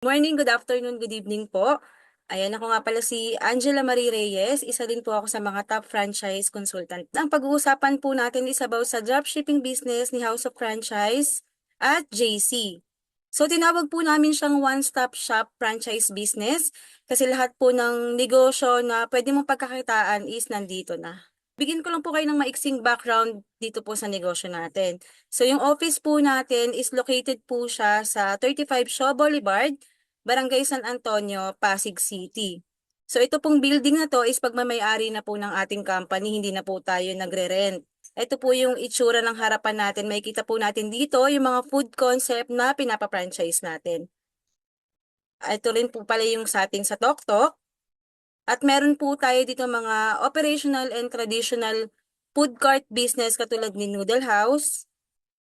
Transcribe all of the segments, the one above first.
Morning, good afternoon, good evening po. Ayan, ako nga pala si Angela Marie Reyes. Isa din po ako sa mga top franchise consultant. Ang pag-uusapan po natin is about sa dropshipping business ni House of Franchise at JC. So, tinawag po namin siyang one-stop shop franchise business kasi lahat po ng negosyo na pwede mong pagkakitaan is nandito na. Bigyan ko lang po kayo ng maiksing background dito po sa negosyo natin. So, yung office po natin is located po siya sa 35 Shaw Boulevard, Barangay San Antonio, Pasig City. So ito pong building na to is pagmamay-ari na po ng ating company, hindi na po tayo nagre-rent. Ito po yung itsura ng harapan natin. Makikita po natin dito yung mga food concept na pinapa-franchise natin. Ito rin po pala yung sa ating sa Tok. At meron po tayo dito mga operational and traditional food cart business katulad ni Noodle House,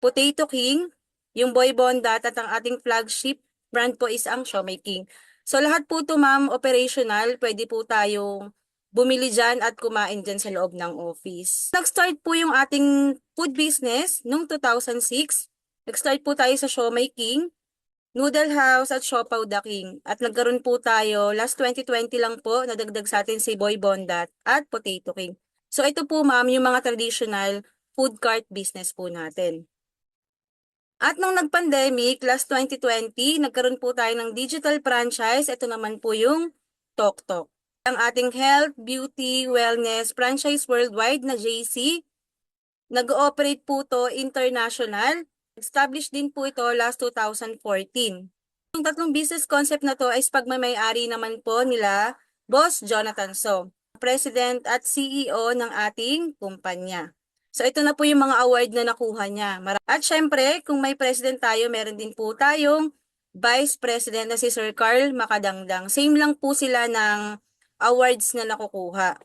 Potato King, yung Boy Bondat at ang ating flagship brand po is ang Siomai King. So lahat po ito ma'am operational, pwede po tayong bumili dyan at kumain dyan sa loob ng office. Nag-start po yung ating food business noong 2006. Nag-start po tayo sa Siomai King, Noodle House at Siopaw the King. At nagkaroon po tayo, last 2020 lang po, nadagdag sa atin si Boy Bondat at Potato King. So ito po ma'am, yung mga traditional food cart business po natin. At nung nag-pandemic, last 2020, nagkaroon po tayo ng digital franchise. Ito naman po yung Tok. Ang ating health, beauty, wellness franchise worldwide na JC. Nag-ooperate po to international. Established din po ito last 2014. Yung tatlong business concept na to ay pagmamay-ari naman po nila Boss Jonathan So, President at CEO ng ating kumpanya. So ito na po yung mga award na nakuha niya. At syempre, kung may president tayo, meron din po tayong Vice President na si Sir Carl Macadangdang. Same lang po sila ng awards na nakukuha.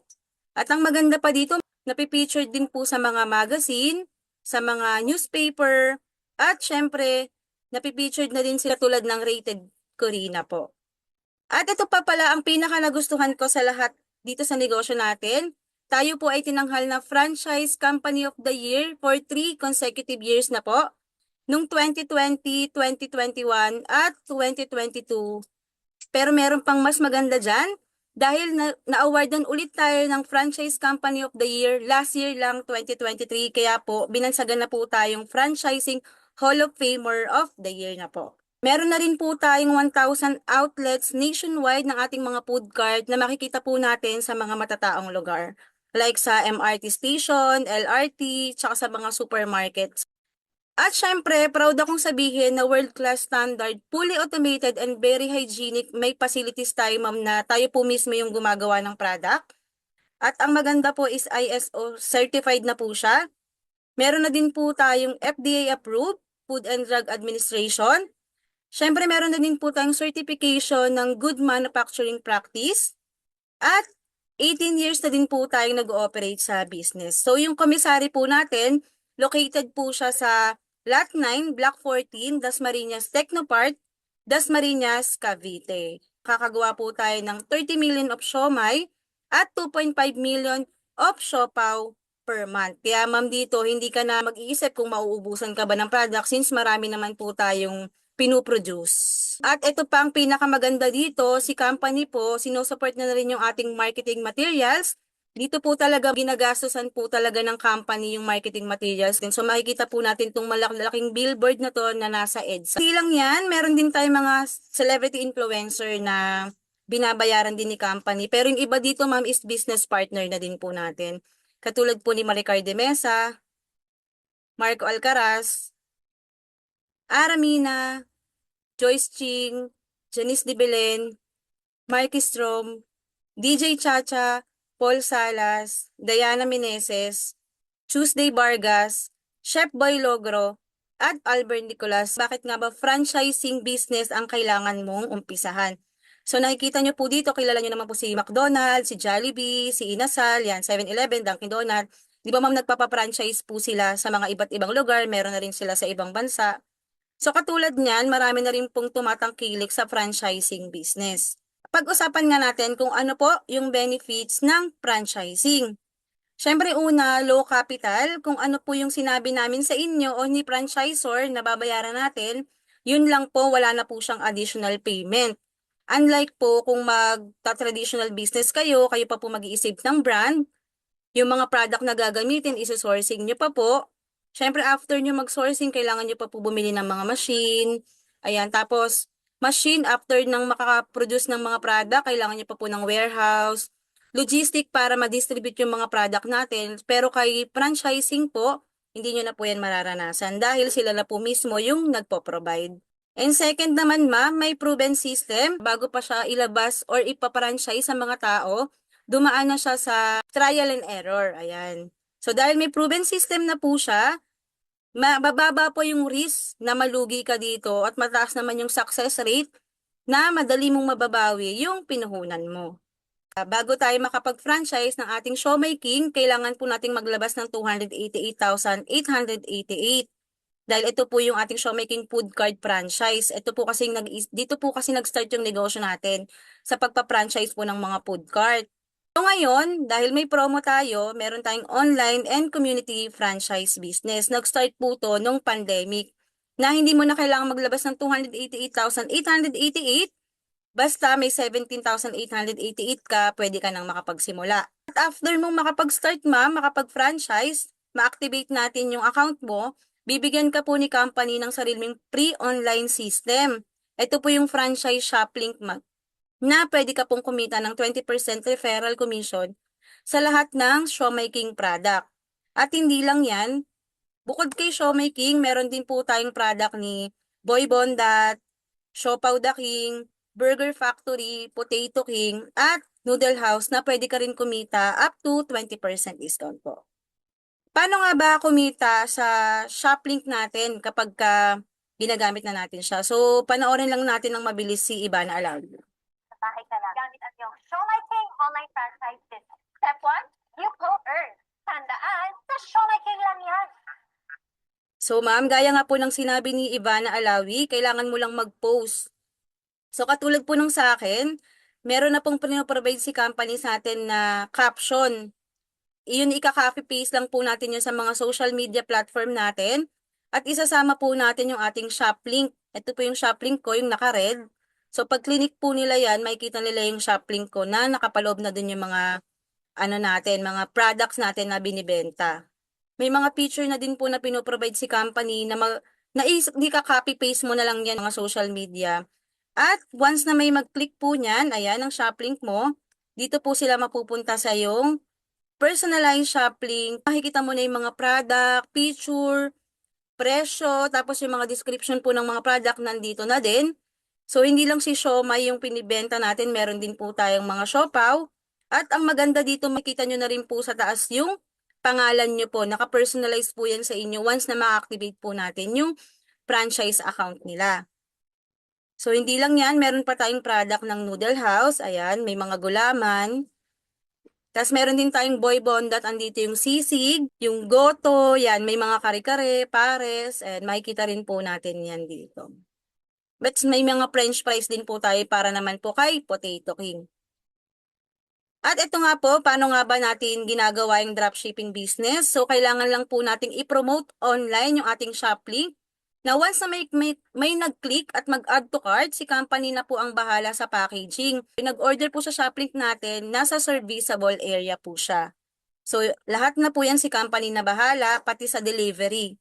At ang maganda pa dito, napipictured din po sa mga magazine, sa mga newspaper, at syempre, napipictured na din sila tulad ng Rated Corina po. At ito pa pala ang pinaka nagustuhan ko sa lahat dito sa negosyo natin. Tayo po ay tinanghal na Franchise Company of the Year for 3 consecutive years na po. Noong 2020, 2021 at 2022. Pero meron pang mas maganda dyan dahil na-awardan ulit tayo ng Franchise Company of the Year last year lang 2023. Kaya po binansagan na po tayong Franchising Hall of Famer of the Year na po. Meron na rin po tayong 1,000 outlets nationwide ng ating mga food cart na makikita po natin sa mga matataong lugar. Like sa MRT station, LRT, tsaka sa mga supermarkets. At syempre, proud akong sabihin na world-class standard, fully automated and very hygienic, may facilities tayo ma'am na tayo po mismo yung gumagawa ng product. At ang maganda po is ISO certified na po siya. Meron na din po tayong FDA approved, Food and Drug Administration. Syempre, meron na din po tayong certification ng Good Manufacturing Practice. At 18 years na din po tayong nag-ooperate sa business. So, yung komisari po natin, located po siya sa Lot 9, Block 14, Dasmariñas Technopark, Dasmariñas, Cavite. Kakagawa po tayo ng 30 million of siomai at 2.5 million of siopaw per month. Kaya ma'am dito, hindi ka na mag-iisip kung mauubusan ka ba ng product since marami naman po tayong pinuproduce. At ito pa ang pinakamaganda dito, si company po, sinusupport na rin yung ating marketing materials. Dito po talaga ginagastosan po talaga ng company yung marketing materials. So makikita po natin itong malaking billboard na to na nasa EDSA. Hindi lang yan, meron din tayong mga celebrity influencer na binabayaran din ni company. Pero yung iba dito ma'am is business partner na din po natin. Katulad po ni Maricar de Mesa, Marco Alcaraz, Aramina, Joyce Ching, Janice de Belen, Marky Strom, DJ Chacha, Paul Salas, Diana Meneses, Tuesday Vargas, Chef Boy Logro, at Albert Nicolas. Bakit nga ba franchising business ang kailangan mong umpisahan? So nakikita nyo po dito, kilala nyo naman po si McDonald's, si Jollibee, si Inasal, yan, 7-Eleven, Dunkin' Donut. Di ba ma'am nagpapa-franchise po sila sa mga iba't ibang lugar, meron na rin sila sa ibang bansa. So katulad niyan, marami na rin pong tumatangkilik sa franchising business. Pag-usapan nga natin kung ano po yung benefits ng franchising. Siyempre una, low capital, kung ano po yung sinabi namin sa inyo o ni franchisor na babayaran natin. Yun lang po, wala na po siyang additional payment. Unlike po kung magta-traditional business kayo pa po mag-iisip ng brand, yung mga product na gagamitin, isosourcing nyo pa po. Siyempre, after nyo mag-sourcing, kailangan nyo pa po bumili ng mga machine. Ayan, tapos, machine, after nang makaka-produce ng mga product, kailangan nyo pa po ng warehouse, logistic para ma-distribute yung mga product natin. Pero kay franchising po, hindi nyo na po yan mararanasan dahil sila na po mismo yung nagpo-provide. And second naman ma'am, may proven system bago pa siya ilabas or ipa-franchise sa mga tao. Dumaan na siya sa trial and error. Ayan. So dahil may proven system na po siya, mababa po yung risk na malugi ka dito at mataas naman yung success rate na madali mong mababawi yung pinuhunan mo. Bago tayo makapag-franchise ng ating showmaking, kailangan po nating maglabas ng 288,888. Dahil ito po yung ating showmaking food cart franchise. Dito po kasi nag-start yung negosyo natin sa pagpa-franchise po ng mga food cart. So ngayon, dahil may promo tayo, meron tayong online and community franchise business. Nag-start po to nung pandemic na hindi mo na kailangan maglabas ng 288,888. Basta may 17,888 ka, pwede ka nang makapagsimula. At after mong makapag-start ma'am, makapag-franchise, ma-activate natin yung account mo, bibigyan ka po ni company ng sariling pre-online system. Ito po yung franchise shoplink na pwede ka pong kumita ng 20% referral commission sa lahat ng showmaking product. At hindi lang yan, bukod kay showmaking, meron din po tayong product ni Boy Bondat, Siopaw the King, Burger Factory, Potato King, at Noodle House na pwede ka rin kumita up to 20% discount po. Paano nga ba kumita sa Shoplink natin kapag ginagamit na natin siya? So, panoorin lang natin ng mabilis si Ivana Alawi. Sa bahay ka lang. Gamit ang iyong Showmaking online franchise business. Step 1, you co-earn. Tandaan, sa Showmaking lang yan. So, ma'am, gaya nga po ng sinabi ni Ivana Alawi, kailangan mo lang mag-post. So, katulad po nung sa akin, meron na pong pinoprovide si company sa atin na caption. Iyon ika-copy paste lang po natin yun sa mga social media platform natin. At isasama po natin yung ating shop link. Ito po yung shop link ko, yung naka-red. So, pag click po nila yan, makikita nila yung shop link ko na nakapaloob na dun yung mga, mga products natin na binibenta. May mga feature na din po na pinoprovide si company na di ka copy paste mo na lang yan mga social media. At once na may mag-click po niyan, ayan ang shop link mo, dito po sila mapupunta sa yung personalized shop link. Makikita mo na yung mga product, picture, presyo, tapos yung mga description po ng mga product nandito na din. So hindi lang si siomai yung pinibenta natin, meron din po tayong mga siopaw. At ang maganda dito, makita nyo na rin po sa taas yung pangalan nyo po. Naka-personalize po yan sa inyo once na ma-activate po natin yung franchise account nila. So, hindi lang yan. Meron pa tayong product ng Noodle House. Ayan, may mga gulaman. Tapos, meron din tayong Boy Bondat. Andito yung sisig, yung goto. Yan, may mga kare-kare, pares. And makikita rin po natin yan dito. But may mga french fries din po tayo para naman po kay Potato King. At ito nga po, paano nga ba natin ginagawa yung dropshipping business? So, kailangan lang po nating i-promote online yung ating shop link. Na once na may nag-click at mag-add to cart, si company na po ang bahala sa packaging. Nag-order po sa shop link natin, nasa serviceable area po siya. So, lahat na po yan si company na bahala, pati sa delivery.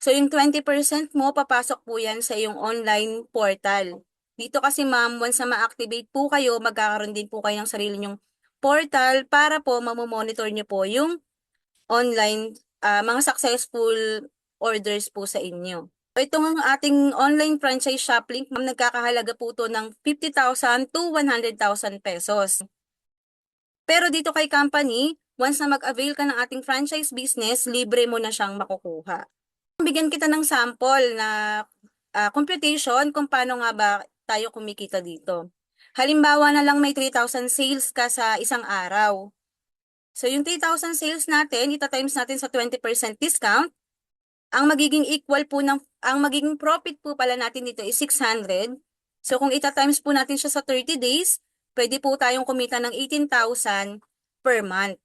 So, yung 20% mo, papasok po yan sa yung online portal. Dito kasi ma'am, once na ma-activate po kayo, magkakaroon din po kayo ng sarili nyong portal para po mamomonitor nyo po yung online, mga successful orders po sa inyo. So, ito ang ating online franchise shop link, ma'am, nagkakahalaga po to ng 50,000 to 100,000 pesos. Pero dito kay company, once na mag-avail ka ng ating franchise business, libre mo na siyang makukuha. Bigyan kita ng sample na computation kung paano nga ba tayo kumikita dito. Halimbawa na lang may 3,000 sales ka sa isang araw. So yung 3,000 sales natin, ita-times natin sa 20% discount. Ang magiging profit po pala natin dito is 600. So kung ita-times po natin siya sa 30 days, pwede po tayong kumita ng 18,000 per month.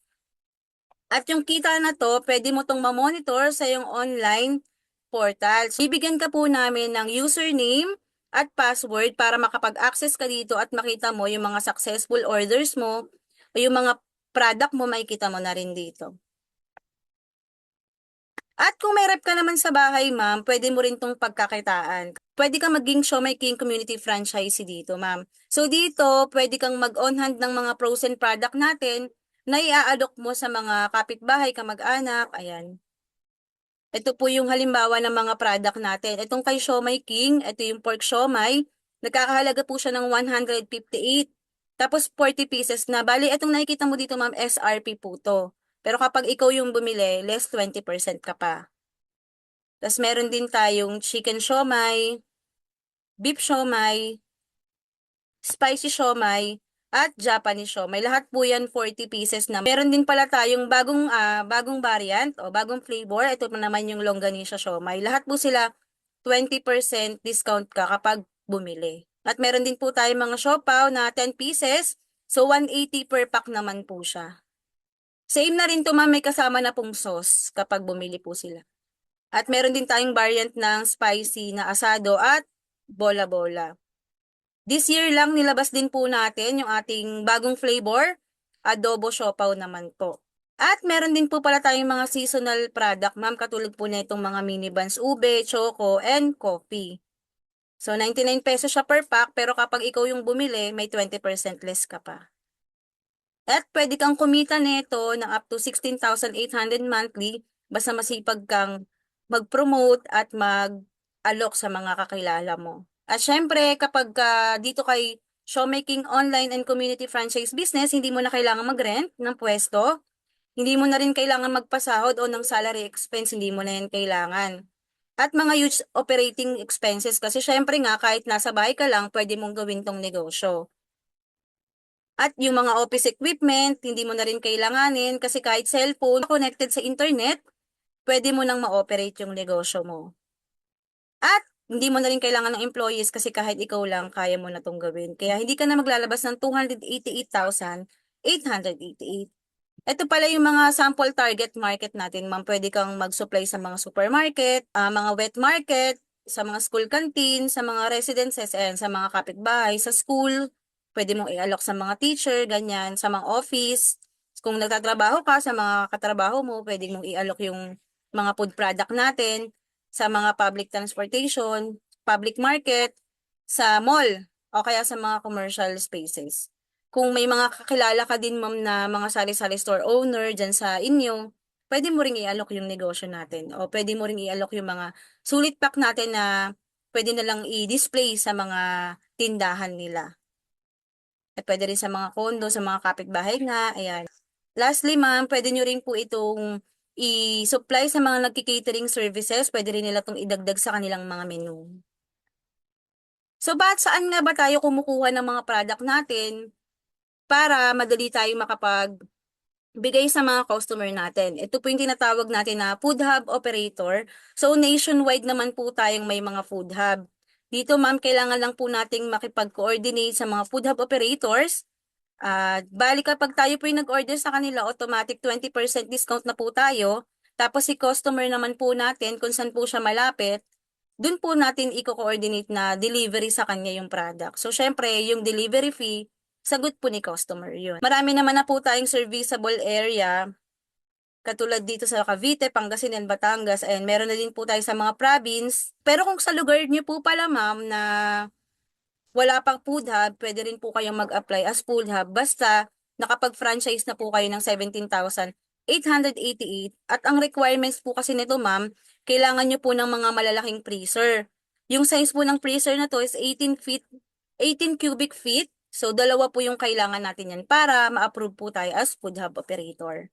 At yung kita na to, pwede mo tong ma-monitor sa yung online portal. So, bibigyan ka po namin ng username at password para makapag-access ka dito at makita mo yung mga successful orders mo o yung mga product mo, makikita mo na rin dito. At kung may rep ka naman sa bahay, ma'am, pwede mo rin tong pagkakitaan. Pwede kang maging Siomai King Community Franchisee dito, ma'am. So dito, pwede kang mag-on hand ng mga frozen product natin na i-aalok mo sa mga kapitbahay, kamag-anak, ayan. Ito po yung halimbawa ng mga product natin. Itong kay Siomai King, ito yung pork siomai. Nagkakahalaga po siya ng 158. Tapos 40 pieces na. Bali, itong nakikita mo dito, ma'am, SRP po to. Pero kapag ikaw yung bumili, less 20% ka pa. Tapos meron din tayong chicken siomai, beef siomai, spicy siomai, at Japanese siomai. Lahat po yan 40 pieces na. Meron din pala tayong bagong variant o bagong flavor. Ito pa naman yung longganisa siomai. Lahat po sila 20% discount ka kapag bumili. At meron din po tayong mga siopaw na 10 pieces. So 180 per pack naman po siya. Same na rin to, ma'am, may kasama na pong sauce kapag bumili po sila. At meron din tayong variant ng spicy na asado at bola-bola. This year lang nilabas din po natin yung ating bagong flavor, adobo siopaw naman po. At meron din po pala tayong mga seasonal product, ma'am, katulad po na itong mga mini buns, ube, choco, and coffee. So, 99 pesos siya per pack, pero kapag ikaw yung bumili, may 20% less ka pa. At pwede kang kumita nito ng up to 16,800 monthly, basta masipag kang mag-promote at mag-alok sa mga kakilala mo. At syempre, kapag dito kay Showmaking Online and Community Franchise Business, hindi mo na kailangan mag-rent ng pwesto. Hindi mo na rin kailangan magpasahod o ng salary expense, hindi mo na yan kailangan. At mga huge operating expenses kasi syempre nga kahit nasa bahay ka lang, pwede mong gawin tong negosyo. At yung mga office equipment, hindi mo na rin kailanganin kasi kahit cellphone connected sa internet, pwede mo nang ma-operate yung negosyo mo. At hindi mo na rin kailangan ng employees kasi kahit ikaw lang, kaya mo na tong gawin. Kaya hindi ka na maglalabas ng 288,888. Ito pala yung mga sample target market natin, ma'am. Pwede kang mag-supply sa mga supermarket, mga wet market, sa mga school canteen, sa mga residences, and sa mga kapitbahay, sa school. Pwede mong i-alok sa mga teacher, ganyan, sa mga office. Kung nagtatrabaho ka, sa mga katrabaho mo, pwede mong i-alok yung mga food product natin sa mga public transportation, public market, sa mall, o kaya sa mga commercial spaces. Kung may mga kakilala ka din, ma'am, na mga sari-sari store owner dyan sa inyo, pwede mo ring i-alok yung negosyo natin. O pwede mo ring i-alok yung mga sulit pack natin na pwede na lang i-display sa mga tindahan nila. At pwede rin sa mga condo, sa mga kapitbahay nga. Ayan. Lastly, ma'am, pwede nyo rin po itong i-supply sa mga nagki-catering services. Pwede rin nila itong idagdag sa kanilang mga menu. So, saan nga ba tayo kumukuha ng mga product natin para madali tayong bigay sa mga customer natin? Ito po yung tinatawag natin na food hub operator. So, nationwide naman po tayong may mga food hub. Dito, ma'am, kailangan lang po nating makipag-coordinate sa mga food hub operators. Bali kapag tayo po yung nag-order sa kanila, automatic 20% discount na po tayo. Tapos si customer naman po natin, kung saan po siya malapit, dun po natin i-coordinate na delivery sa kanya yung product. So, syempre, yung delivery fee, sagot po ni customer yun. Marami naman na po tayong serviceable area, katulad dito sa Cavite, Pangasinan, Batangas, and meron na din po tayo sa mga province. Pero kung sa lugar niyo po pala, ma'am, na wala pang food hub, pwede rin po kayong mag-apply as food hub basta nakapag-franchise na po kayo ng 17,888 at ang requirements po kasi nito, ma'am, kailangan nyo po ng mga malalaking freezer. Yung size po ng freezer na to is 18 feet, 18 cubic feet. So, dalawa po yung kailangan natin yan para ma-approve po tayo as food hub operator.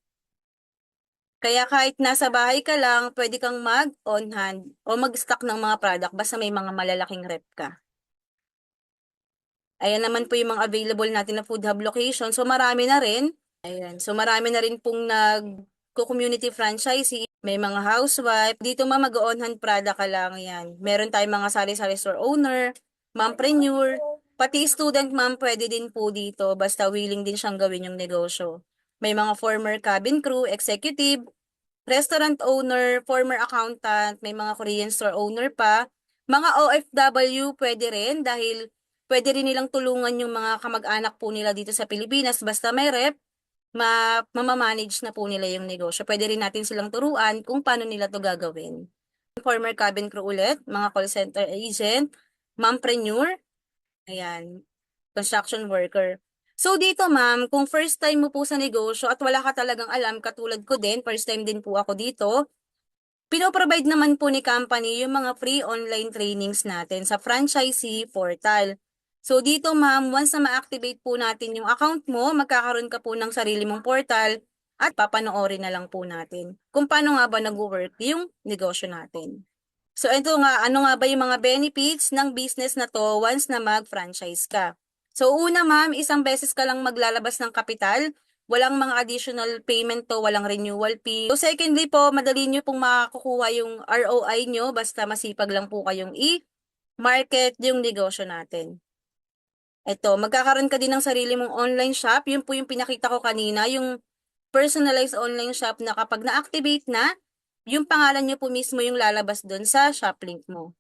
Kaya kahit nasa bahay ka lang, pwede kang mag-on hand o mag-stock ng mga product basta may mga malalaking rep ka. Ayan naman po yung mga available natin na food hub location. So, marami na rin. Ayan. So, marami na rin pong community franchisee. May mga housewife. Dito mag-on hand product ka lang yan. Meron tayong mga sari-sari store owner, mompreneur, pati student ma'am pwede din po dito. Basta willing din siyang gawin yung negosyo. May mga former cabin crew, executive, restaurant owner, former accountant, may mga Korean store owner pa. Mga OFW pwede rin dahil pwede rin nilang tulungan yung mga kamag-anak po nila dito sa Pilipinas. Basta may rep, mamamanage na po nila yung negosyo. Pwede rin natin silang turuan kung paano nila to gagawin. Former cabin crew ulit, mga call center agent, mompreneur, ayan, construction worker. So dito ma'am, kung first time mo po sa negosyo at wala ka talagang alam, katulad ko din, first time din po ako dito, pinoprovide naman po ni company yung mga free online trainings natin sa franchisee portal. So dito ma'am, once na ma-activate po natin yung account mo, magkakaroon ka po ng sarili mong portal at papanoorin na lang po natin kung paano nga ba nag-work yung negosyo natin. So ito nga, ano nga ba yung mga benefits ng business na to once na mag-franchise ka? So una ma'am, isang beses ka lang maglalabas ng kapital, walang mga additional payment to, walang renewal fee. So secondly po, madali nyo pong makakukuha yung ROI nyo, basta masipag lang po kayong i-market yung negosyo natin. Ito, magkakaroon ka din ng sarili mong online shop, yun po yung pinakita ko kanina, yung personalized online shop na kapag na-activate na, yung pangalan nyo po mismo yung lalabas doon sa shop link mo.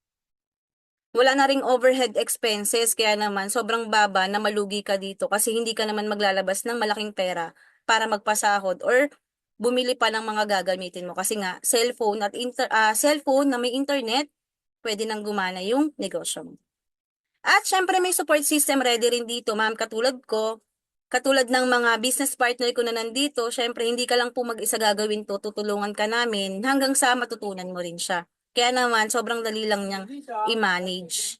Wala na ring overhead expenses, kaya naman sobrang baba na malugi ka dito kasi hindi ka naman maglalabas ng malaking pera para magpasahod or bumili pa ng mga gagamitin mo. Kasi nga, cellphone na may internet, pwede nang gumana yung negosyo mo. At syempre may support system ready rin dito, ma'am, katulad ko. Katulad ng mga business partner ko na nandito, syempre hindi ka lang po mag-isa gagawin to, tutulungan ka namin hanggang sa matutunan mo rin siya. Kaya naman, sobrang dali lang niyang i-manage.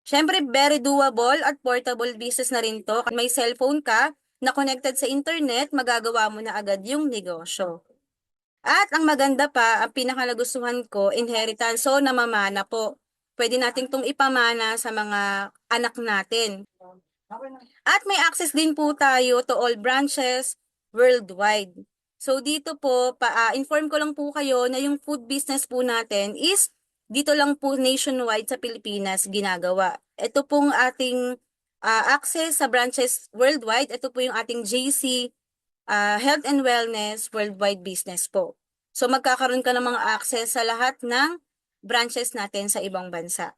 Syempre, very doable at portable business na rin to. May cellphone ka na connected sa internet, magagawa mo na agad yung negosyo. At ang maganda pa, ang pinakalagustuhan ko, inheritance. So, namamana po. Pwede natin itong ipamana sa mga anak natin. At may access din po tayo to all branches worldwide. So dito po, inform ko lang po kayo na yung food business po natin is dito lang po nationwide sa Pilipinas ginagawa. Ito pong ating access sa branches worldwide. Ito po yung ating JC Health and Wellness Worldwide Business po. So magkakaroon ka ng mga access sa lahat ng branches natin sa ibang bansa.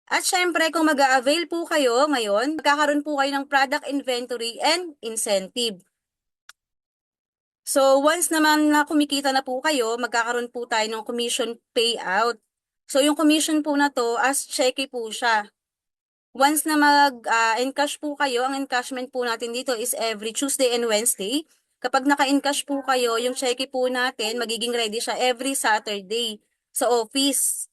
At syempre, kung mag-a-avail po kayo ngayon, magkakaroon po kayo ng product inventory and incentive. So, once naman na kumikita na po kayo, magkakaroon po tayo ng commission payout. So, yung commission po na to, as cheque po siya. Once na mag-encash po kayo, ang encashment po natin dito is every Tuesday and Wednesday. Kapag naka-encash po kayo, yung cheque po natin, magiging ready siya every Saturday sa office.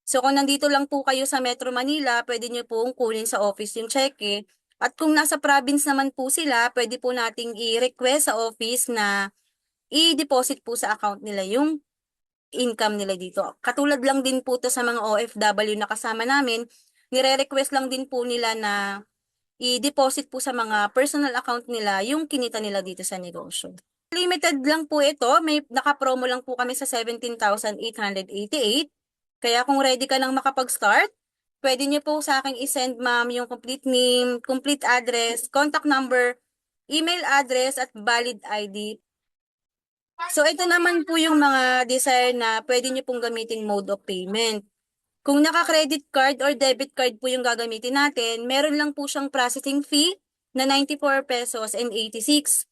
So kung nandito lang po kayo sa Metro Manila, pwede nyo pong kunin sa office yung cheque. At kung nasa province naman po sila, pwede po nating i-request sa office na i-deposit po sa account nila yung income nila dito. Katulad lang din po to sa mga OFW na kasama namin, nire-request lang din po nila na i-deposit po sa mga personal account nila yung kinita nila dito sa negosyo. Limited lang po ito, may naka-promo lang po kami sa 17,888. Kaya kung ready ka nang makapag-start, pwede niyo po sa akin i-send ma'am yung complete name, complete address, contact number, email address at valid ID. So ito naman po yung mga desire na pwede niyo pong gamitin mode of payment. Kung naka-credit card or debit card po yung gagamitin natin, meron lang po siyang processing fee na 94 pesos and 86.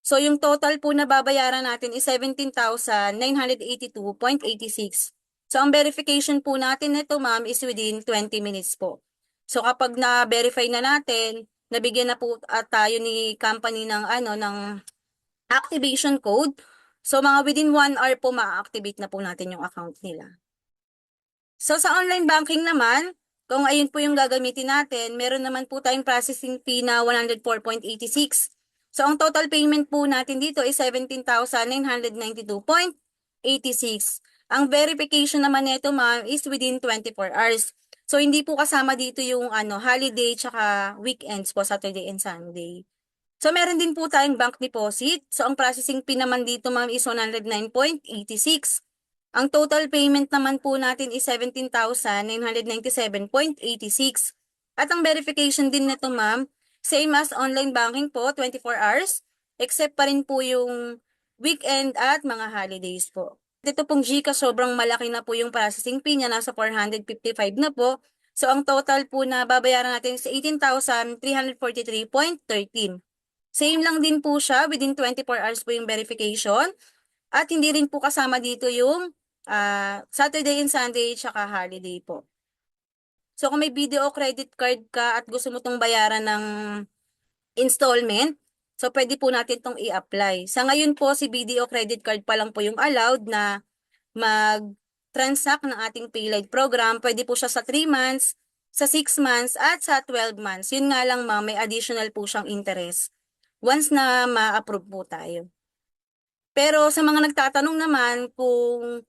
So yung total po na babayaran natin is 17,982.86. So ang verification po natin nito ma'am is within 20 minutes po. So kapag na-verify na natin, nabigyan na po tayo ni company ng activation code. So mga within 1 hour po ma-activate na po natin yung account nila. So sa online banking naman, kung ayun po yung gagamitin natin, meron naman po tayong processing fee na 104.86. So ang total payment po natin dito is 17,992.86. Ang verification naman nito ma'am is within 24 hours. So hindi po kasama dito yung holiday tsaka weekends po, Saturday and Sunday. So meron din po tayong bank deposit. So ang processing fee naman dito ma'am is 109.86. Ang total payment naman po natin is 17,997.86. At ang verification din nito ma'am, same as online banking po, 24 hours. Except pa rin po yung weekend at mga holidays po. Ito pong GCash, sobrang malaki na po yung processing fee niya, nasa 455 na po. So ang total po na babayaran natin is 18,343.13. Same lang din po siya, within 24 hours po yung verification. At hindi rin po kasama dito yung Saturday and Sunday tsaka holiday po. So kung may video o credit card ka at gusto mo tong bayaran ng installment, so pwede po natin tong i-apply. Sa ngayon po, si BDO credit card pa lang po yung allowed na mag-transact ng ating PayLite program. Pwede po siya sa 3 months, sa 6 months, at sa 12 months. Yun nga lang ma'am, may additional po siyang interest once na ma-approve po tayo. Pero sa mga nagtatanong naman kung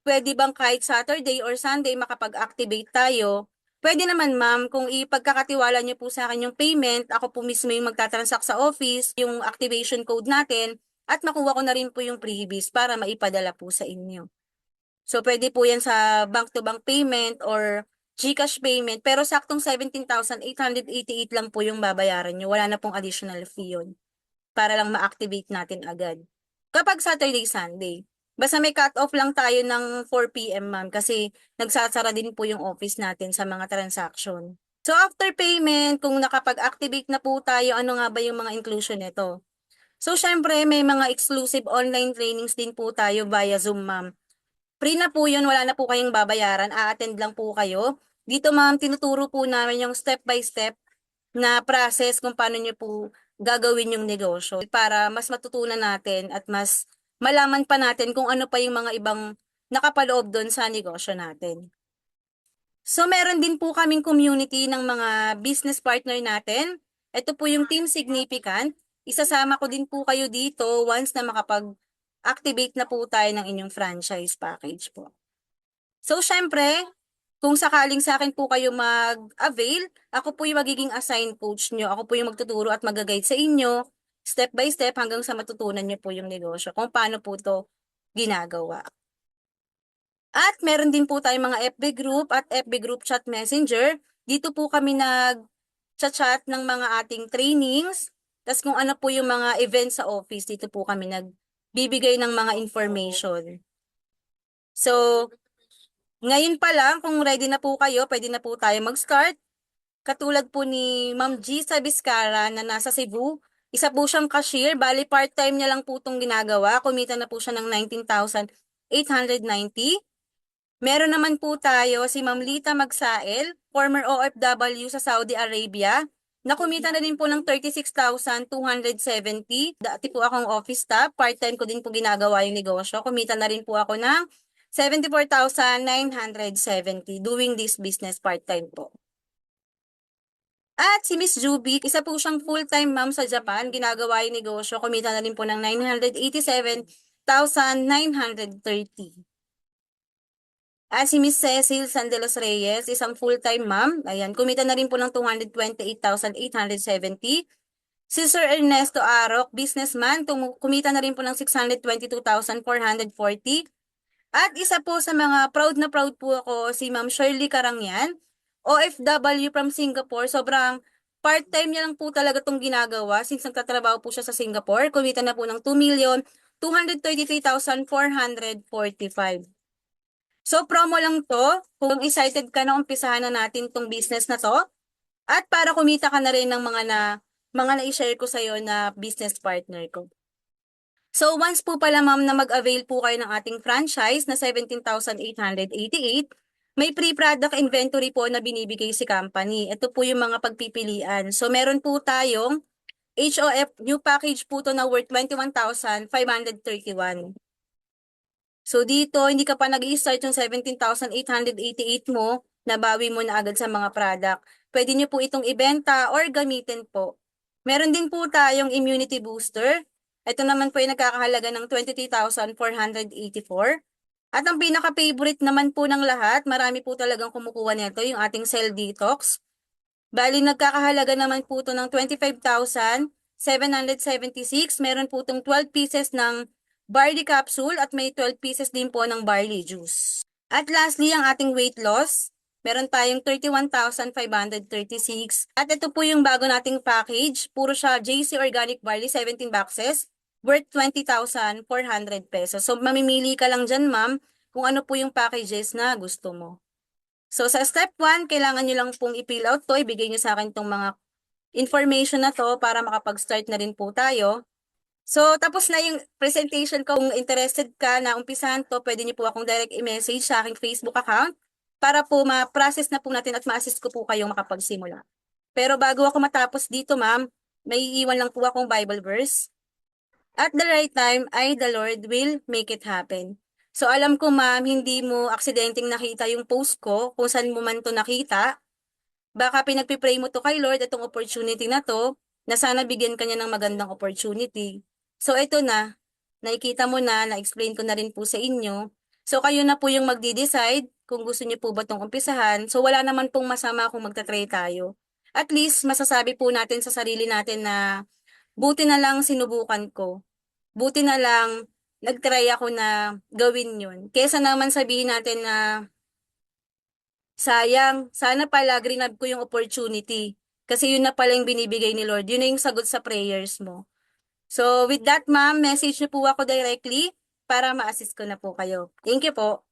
pwede bang kahit Saturday or Sunday makapag-activate tayo, pwede naman ma'am, kung ipagkakatiwala niyo po sa akin yung payment, ako po mismo yung magtatransact sa office, yung activation code natin, at makuha ko na rin po yung freebies para maipadala po sa inyo. So pwede po yan sa bank-to-bank payment or GCash payment, pero saktong 17,888 lang po yung babayaran nyo. Wala na pong additional fee yun para lang ma-activate natin agad. Kapag Saturday, Sunday. Basta may cut-off lang tayo ng 4 p.m. ma'am kasi nagsasara din po yung office natin sa mga transaction. So after payment, kung nakapag-activate na po tayo, ano nga ba yung mga inclusion nito? So syempre may mga exclusive online trainings din po tayo via Zoom ma'am. Free na po yun, wala na po kayong babayaran, a-attend lang po kayo. Dito ma'am, tinuturo po namin yung step by step na process kung paano nyo po gagawin yung negosyo para mas matutunan natin at mas malaman pa natin kung ano pa yung mga ibang nakapaloob doon sa negosyo natin. So meron din po kaming community ng mga business partner natin. Ito po yung Team Significant. Isasama ko din po kayo dito once na makapag-activate na po tayo ng inyong franchise package po. So syempre, kung sakaling sa akin po kayo mag-avail, ako po yung magiging assigned coach nyo. Ako po yung magtuturo at mag-guide sa inyo, step by step hanggang sa matutunan nyo po yung negosyo, kung paano po to ginagawa. At meron din po tayong mga FB group at FB group chat messenger. Dito po kami nag-chat ng mga ating trainings. Tapos kung ano po yung mga events sa office, dito po kami nagbibigay ng mga information. So, ngayon pa lang, kung ready na po kayo, pwede na po tayo mag-start. Katulad po ni Ma'am G sa Vizcara na nasa Cebu, isa po siyang cashier, bali part-time niya lang po itong ginagawa. Kumita na po siya ng 19,890. Meron naman po tayo si Ma'am Lita Magsael, former OFW sa Saudi Arabia, na kumita na din po ng 36,270. Dati po akong office staff, part-time ko din po ginagawa yung negosyo. Kumita na rin po ako ng 74,970 doing this business part-time po. At si Miss Juby, isa po siyang full-time ma'am sa Japan, ginagawa yung negosyo, kumita na rin po ng 987,930. At si Miss Cecil Sandelos Reyes, isang full-time ma'am, ayan, kumita na rin po ng 228,870. Si Sir Ernesto Arok, businessman, kumita na rin po ng 622,440. At isa po sa mga proud na proud po ako, si Ma'am Shirley Karangyan, OFW from Singapore. Sobrang part-time niya lang po talaga itong ginagawa since nagtatrabaho po siya sa Singapore. Kumita na po ng 2,233,445. So promo lang to. Kung excited ka na umpisahan na natin tong business na to. At para kumita ka na rin ng mga na-share ko sa iyo na business partner ko. So once po pala ma'am na mag-avail po kayo ng ating franchise na 17,888, may pre-product inventory po na binibigay si company. Ito po yung mga pagpipilian. So meron po tayong HOF new package po to na worth 21,531. So dito, hindi ka pa nag-i-start yung 17,888 mo, nabawi mo na agad sa mga product. Pwede nyo po itong ibenta or gamitin po. Meron din po tayong immunity booster. Ito naman po ay nagkakahalaga ng 23,484. At ang pinaka-favorite naman po ng lahat, marami po talagang kumukuha nito, yung ating cell detox. Bali, nagkakahalaga naman po ito ng 25,776. Meron po itong 12 pieces ng barley capsule at may 12 pieces din po ng barley juice. At lastly, ang ating weight loss. Meron tayong 31,536. At ito po yung bago nating package. Puro siya JC Organic Barley, 17 boxes. worth 20,400 pesos. So, mamimili ka lang dyan, ma'am, kung ano po yung packages na gusto mo. So, sa step 1, kailangan nyo lang pong i-fill out to. Ibigay nyo sa akin tong mga information na to para makapag-start na rin po tayo. So, tapos na yung presentation ko. Kung interested ka na umpisahan to, pwede niyo po akong direct i-message sa aking Facebook account para po ma-process na po natin at ma-assist ko po kayong makapagsimula. Pero bago ako matapos dito, ma'am, may iiwan lang po akong Bible verse. At the right time, the Lord will make it happen. So, alam ko, ma'am, hindi mo aksidenteng nakita yung post ko kung saan mo man to nakita. Baka pinagpipray mo to kay Lord itong opportunity na to, na sana bigyan ka niya ng magandang opportunity. So ito na, nakikita mo na, na-explain ko na rin po sa inyo. So kayo na po yung magde-decide kung gusto niyo po ba itong umpisahan. So wala naman pong masama kung magta-try tayo. At least masasabi po natin sa sarili natin na buti na lang sinubukan ko. Buti na lang nag-try ako na gawin yun. Kesa naman sabihin natin na sayang, sana pala grinab ko yung opportunity. Kasi yun na pala yung binibigay ni Lord. Yun na yung sagot sa prayers mo. So with that, ma'am, message niyo po ako directly para ma-assist ko na po kayo. Thank you po.